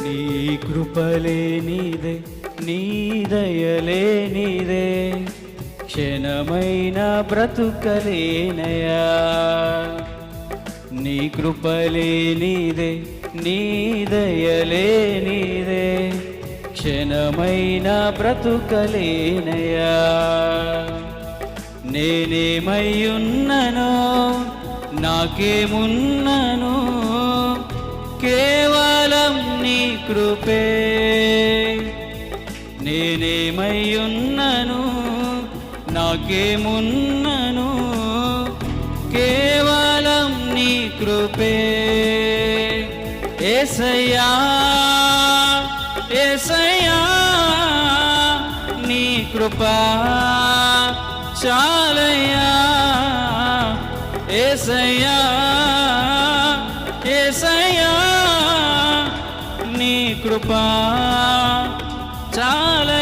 నీ కృపలేనిదే నీ దయలేనిదే క్షణమైన బ్రతుకలేనయా. నీ కృపలేనిదే నీ దయలేనిదే క్షణమైన బ్రతుకలేనయా. నేనేమయ్యున్ననో నాకేమున్నను కేవలం నీ కృపే. నేనేమయ్యున్నను నాకేమున్నను కేవలం నీ కృపే. యేసయ్యా యేసయ్యా నీ కృపా చాలయ్యా. యేసయ్యా యేసయ్యా నీ కృపా చాలయ్యా.